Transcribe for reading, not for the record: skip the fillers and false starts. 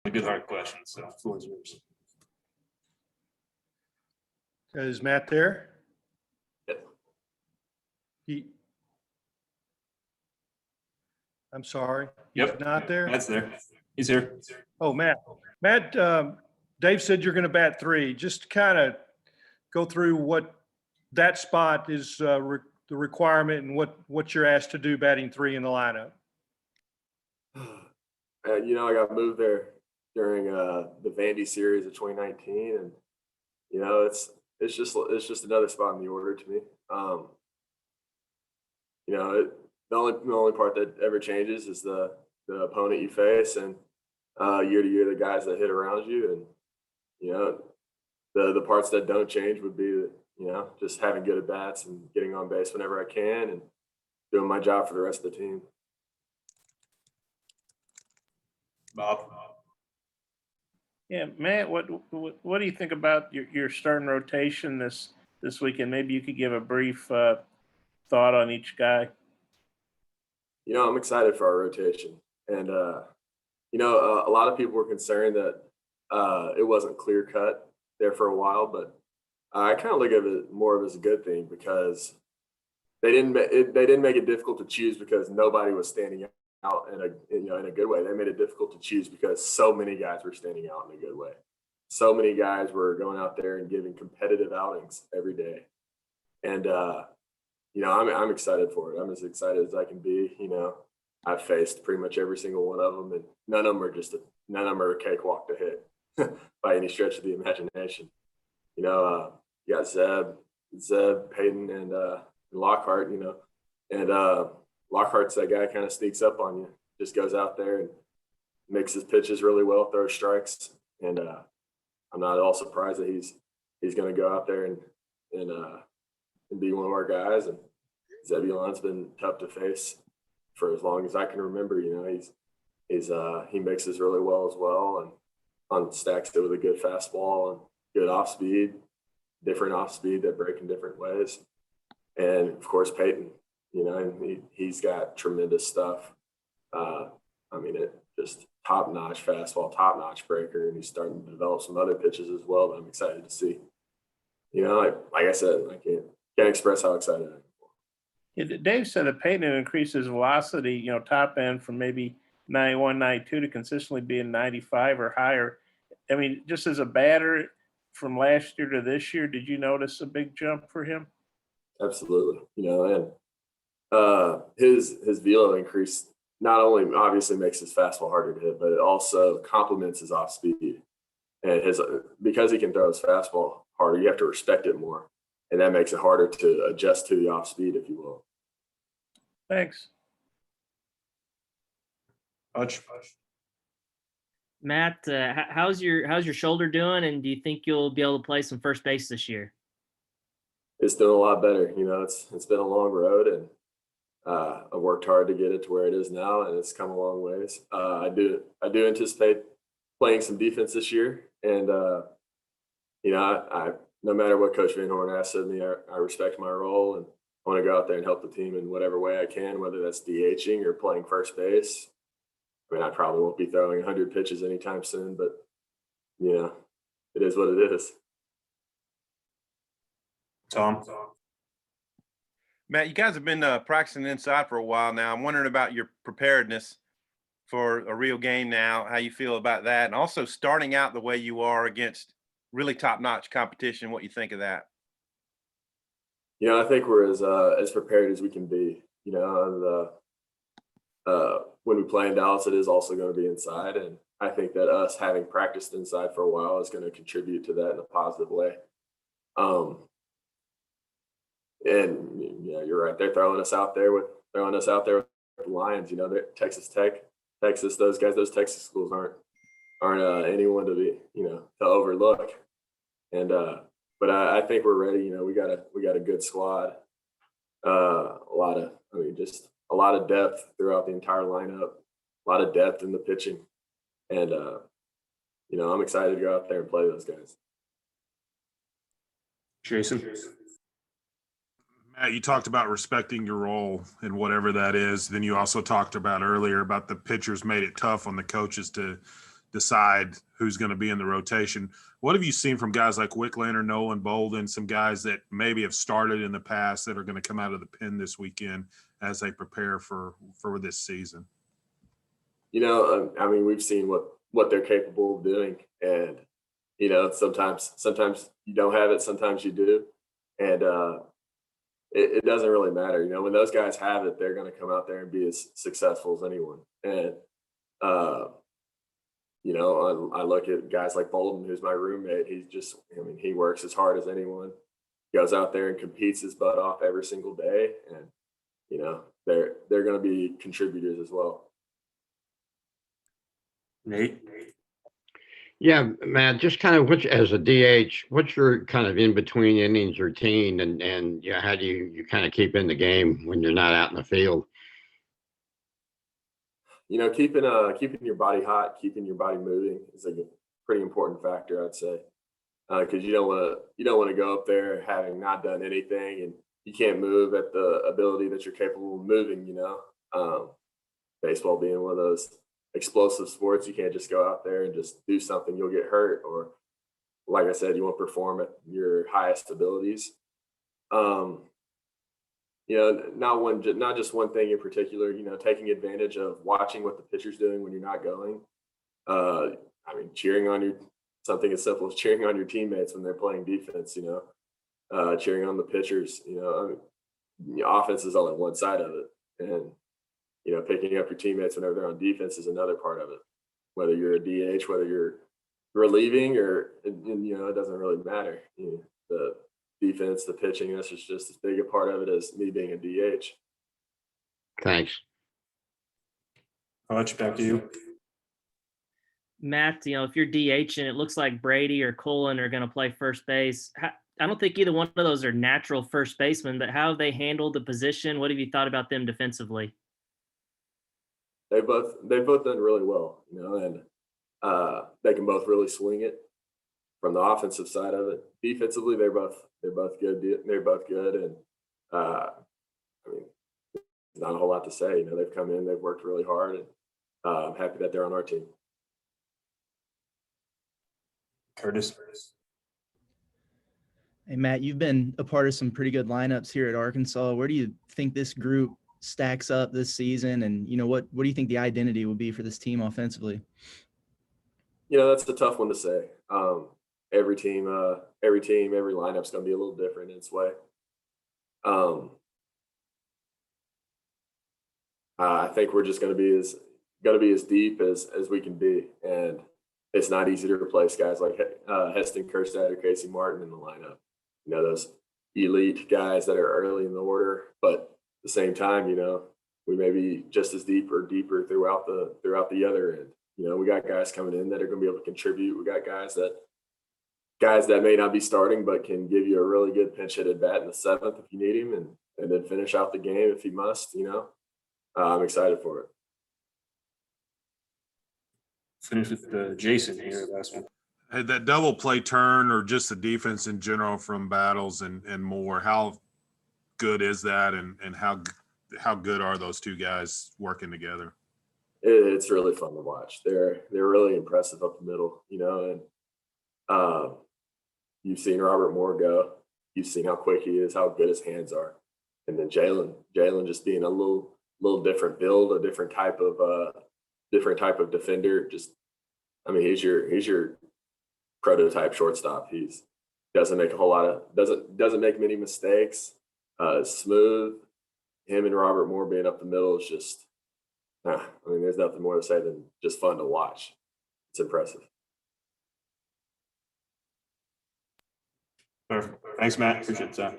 a Goodheart question, so the floor is yours. Is Matt there? Yep. I'm sorry. Yep. He's not there? Matt's there. He's here. Oh, Matt. Matt, Dave said you're going to bat 3. Just kind of go through what that spot is, the requirement, and what you're asked to do batting 3 in the lineup. I got moved there during the Vandy series of 2019, and it's just another spot in the order to me. The only part that ever changes is the opponent you face, and year to year the guys that hit around you, and the parts that don't change would be just having good at bats and getting on base whenever I can, and doing my job for the rest of the team. Bob. Yeah, Matt, what do you think about your starting rotation this weekend? Maybe you could give a brief thought on each guy. I'm excited for our rotation, and a lot of people were concerned that it wasn't clear cut there for a while, but I kind of look at it more of as a good thing, because they didn't make it difficult to choose because nobody was standing out in a good way. They made it difficult to choose because so many guys were standing out in a good way. So many guys were going out there and giving competitive outings every day, and I'm excited for it. I'm as excited as I can be. I've faced pretty much every single one of them, and none of them are a cakewalk to hit by any stretch of the imagination. You got Zeb, Peyton, and Lockhart. And Lockhart's that guy kind of sneaks up on you, just goes out there and makes his pitches really well, throws strikes, and I'm not at all surprised that he's going to go out there and be one of our guys. And Zebulon's been tough to face for as long as I can remember. He mixes really well as well, and stacks it with a good fastball and good off speed, different off speed that break in different ways. And of course, Peyton, he's got tremendous stuff. It just top notch fastball, top notch breaker, and he's starting to develop some other pitches as well that I'm excited to see. Like I said, I can't express how excited I am. Yeah, Dave said that Peyton increases velocity, top end from maybe 91, 92 to consistently being 95 or higher. I mean, just as a batter from last year to this year, did you notice a big jump for him? Absolutely. And his velo increase not only obviously makes his fastball harder to hit, but it also complements his off speed. And because he can throw his fastball harder, you have to respect it more. And that makes it harder to adjust to the off speed, if you will. Thanks. Matt, how's your shoulder doing, and do you think you'll be able to play some first base this year? It's doing a lot better. It's been a long road, and I worked hard to get it to where it is now, and it's come a long ways. I do anticipate playing some defense this year, and I no matter what Coach Van Horn asks of me, I respect my role, and I want to go out there and help the team in whatever way I can, whether that's DHing or playing first base. I probably won't be throwing 100 pitches anytime soon, but it is what it is. Tom. Matt, you guys have been practicing inside for a while now. I'm wondering about your preparedness for a real game now, how you feel about that, and also starting out the way you are against really top-notch competition, what you think of that. I think we're as prepared as we can be. When we play in Dallas, it is also going to be inside, and I think that us having practiced inside for a while is going to contribute to that in a positive way. And you're right. They're throwing us out there with the Lions. Texas Tech, Texas. Those Texas schools aren't anyone to be to overlook. And but I think we're ready. We got a good squad. Just a lot of depth throughout the entire lineup. A lot of depth in the pitching, and I'm excited to go out there and play those guys. Jason. Matt, you talked about respecting your role and whatever that is. Then you also talked about earlier about the pitchers made it tough on the coaches to decide who's going to be in the rotation. What have you seen from guys like Wicklander, Nolan, Bolden, some guys that maybe have started in the past that are going to come out of the pen this weekend as they prepare for this season? You know, I mean, we've seen what they're capable of doing, and you know, sometimes you don't have it, sometimes you do, and it doesn't really matter. You know, when those guys have it, they're going to come out there and be as successful as anyone. And you know, I look at guys like Bolden, who's my roommate. He works as hard as anyone. Goes out there and competes his butt off every single day, and you know, they're going to be contributors as well. Nate? Yeah, Matt, just kind of as a DH, what's your kind of in between innings routine, and yeah, how do you kind of keep in the game when you're not out in the field? You know, keeping your body hot, keeping your body moving is a pretty important factor, I'd say, because you don't want to go up there having not done anything and you can't move at the ability that you're capable of moving. You know, baseball being one of those explosive sports, you can't just go out there and just do something. You'll get hurt, or like I said, you won't perform at your highest abilities. You know, not just one thing in particular. You know, taking advantage of watching what the pitcher's doing when you're not going. I mean, something as simple as cheering on your teammates when they're playing defense. You know, cheering on the pitchers. You know, I mean, the offense is only one side of it, and you know, picking up your teammates whenever they're on defense is another part of it. Whether you're a DH, whether you're relieving, or you know, it doesn't really matter. You know, the defense, the pitching, that's just as big a part of it as me being a DH. Thanks. I'll let you back to you. Matt, you know, if you're DH and it looks like Brady or Cullen are going to play first base, I don't think either one of those are natural first basemen, but how have they handled the position? What have you thought about them defensively? They've both done really well, you know, and they can both really swing it from the offensive side of it. Defensively, they're both good. They're both good, and I mean, not a whole lot to say. You know, they've come in, they've worked really hard, and I'm happy that they're on our team. Curtis? Hey, Matt, you've been a part of some pretty good lineups here at Arkansas. Where do you think this group stacks up this season? And, you know, what do you think the identity will be for this team offensively? You know, that's a tough one to say. Every team, every lineup's going to be a little different in its way. I think we're just going to be as deep as we can be, and it's not easy to replace guys like Heston Kjerstad or Casey Martin in the lineup. You know, those elite guys that are early in the order, but at the same time, you know, we may be just as deep or deeper throughout the other end. You know, we got guys coming in that are going to be able to contribute. We got guys that may not be starting, but can give you a really good pinch hit at bat in the seventh if you need him, and then finish out the game if he must. You know, I'm excited for it. Finish with Jason here, last one. Hey, that double play turn, or just the defense in general from Battles and more, how good is that, and how good are those two guys working together? It's really fun to watch. They're really impressive up the middle, you know, and you've seen Robert Moore go. You've seen how quick he is, how good his hands are, and then Jalen just being a little different build, a different type of defender. Just, I mean, he's your prototype shortstop. He's doesn't make a whole lot of doesn't make many mistakes. Smooth. Him and Robert Moore being up the middle is just, I mean, there's nothing more to say than just fun to watch. It's impressive. Perfect. Thanks, Matt. Appreciate the time.